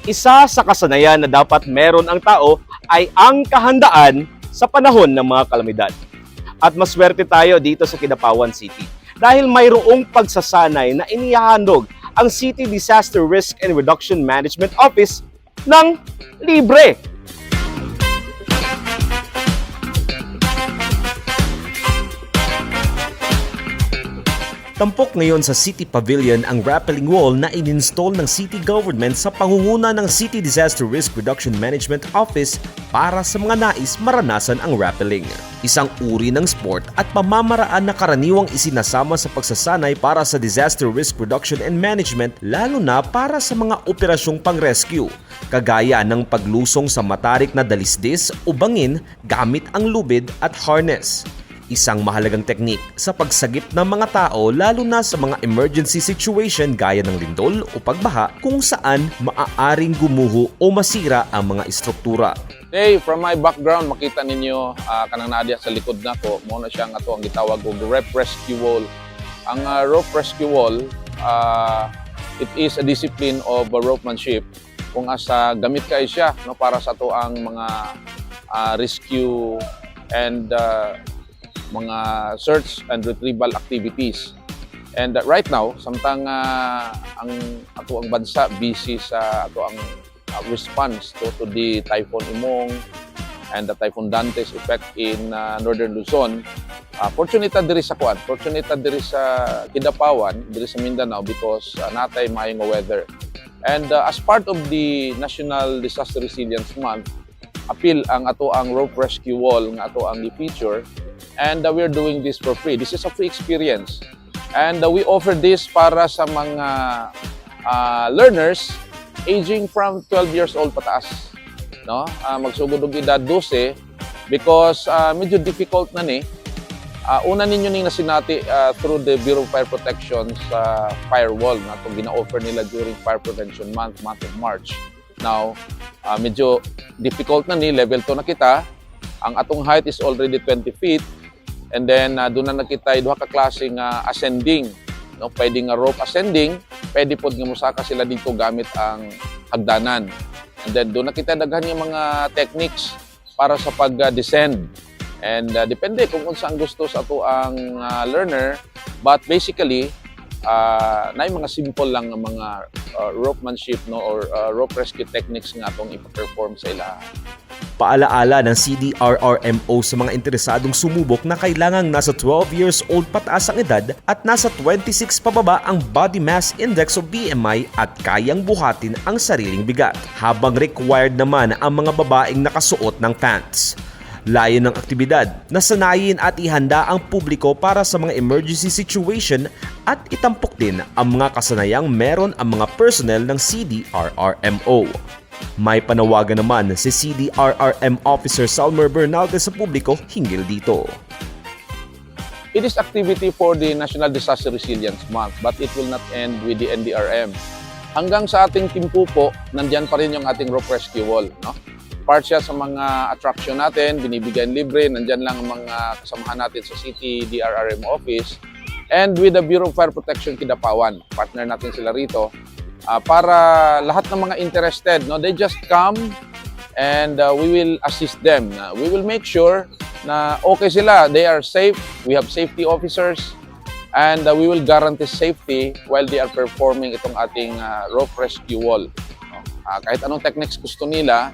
Isa sa kasanayan na dapat meron ang tao ay ang kahandaan sa panahon ng mga kalamidad. At maswerte tayo dito sa Kidapawan City dahil mayroong pagsasanay na inihahandog ang City Disaster Risk and Reduction Management Office ng libre. Tampok ngayon sa City Pavilion ang rappelling wall na ininstall ng city government sa pangunguna ng City Disaster Risk Reduction Management Office para sa mga nais maranasan ang rappelling. Isang uri ng sport at pamamaraan na karaniwang isinasama sa pagsasanay para sa disaster risk reduction and management, lalo na para sa mga operasyong pang-rescue, kagaya ng paglusong sa matarik na dalisdis o bangin gamit ang lubid at harness. Isang mahalagang teknik sa pagsagip ng mga tao lalo na sa mga emergency situation gaya ng lindol o pagbaha kung saan maaaring gumuho o masira ang mga istruktura. Hey, from my background, makita ninyo kanang naadya sa likod nako, mo na siya nga to ang gitawag og rope rescue wall. Ang rope rescue wall, it is a discipline of ropemanship kung asa gamit kay siya no para sa to ang mga rescue and mga search and retrieval activities. And right now, samtang ang ato ang bansa busy sa ato ang response to the Typhoon Imong and the Typhoon Dantes effect in Northern Luzon, fortunate diri sa kuan, fortunate diri sa Kidapawan, diri sa Mindanao because natay maayong weather. And as part of the National Disaster Resilience Month, appeal ang ato ang rope rescue wall nga ato ang i-feature. And we're doing this for free. This is a free experience. And we offer this para sa mga learners aging from 12 years old pataas. No? Magsugod og edad 12 because medyo difficult na ni. Una ninyo ning nasinati through the Bureau of Fire Protection sa firewall na itong gina-offer nila during Fire Prevention Month of March. Now, medyo difficult na ni, level 2 na kita. Ang atong height is already 20 feet. And then, doon na nakita duha ka klaseng ascending. No? Pwede nga rope ascending, pwede po nga musaka sila dito gamit ang hagdanan. And then, doon nakita daghan yung mga techniques para sa pag-descend. And depende kung saan gusto sa ato ang learner. But basically, na yung mga simple lang ng mga ropemanship no, or rope rescue techniques nga itong ipa-perform sa ila. Paalaala ng CDRRMO sa mga interesadong sumubok na kailangang nasa 12 years old pataas ang edad at nasa 26 pababa ang Body Mass Index o BMI at kayang buhatin ang sariling bigat, habang required naman ang mga babaeng nakasuot ng pants. Layo ng aktibidad, nasanayin at ihanda ang publiko para sa mga emergency situation at itampok din ang mga kasanayang meron ang mga personnel ng CDRRMO. May panawagan naman si CDRRM Officer Salmer Bernaldez sa publiko hinggil dito. It is activity for the National Disaster Resilience Month, but it will not end with the NDRM. Hanggang sa ating Timpupo, nandyan pa rin yung ating rope rescue wall. No? Part siya sa mga attraction natin, binibigyan libre, nandyan lang ang mga kasamahan natin sa City DRRM office. And with the Bureau of Fire Protection Kidapawan, partner natin sila rito, para lahat ng mga interested, no, they just come and we will assist them. We will make sure na okay sila, they are safe, we have safety officers, and we will guarantee safety while they are performing itong ating rope rescue wall. Kahit anong techniques gusto nila,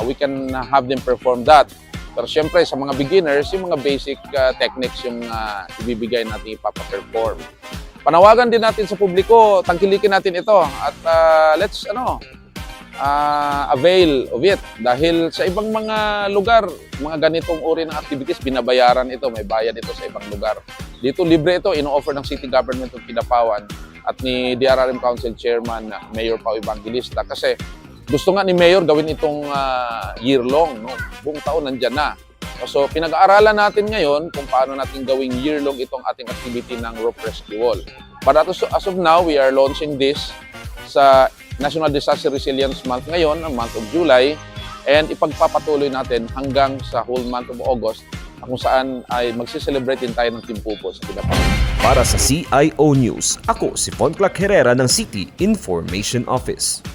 we can have them perform that. Pero syempre sa mga beginners, yung mga basic techniques yung ibibigay natin ipapaperform. Panawagan din natin sa publiko, tangkilikin natin ito at let's avail of it. Dahil sa ibang mga lugar, mga ganitong uri ng activities, binabayaran ito, may bayad ito sa ibang lugar. Dito libre ito, ino-offer ng City Government of Kidapawan at ni DRRM Council Chairman Mayor Pao Evangelista kasi gusto nga ni Mayor gawin itong year-long, no? Buong taon nandyan na. So pinag-aaralan natin ngayon kung paano natin gawing year-long itong ating activity ng rope rescue wall. But as of now, we are launching this sa National Disaster Resilience Month ngayon, ang month of July, and ipagpapatuloy natin hanggang sa whole month of August kung saan ay magsiselebrate din tayo ng Timpupo sa Kidapawan. Para sa CIO News, ako si Fon Clark Herrera ng City Information Office.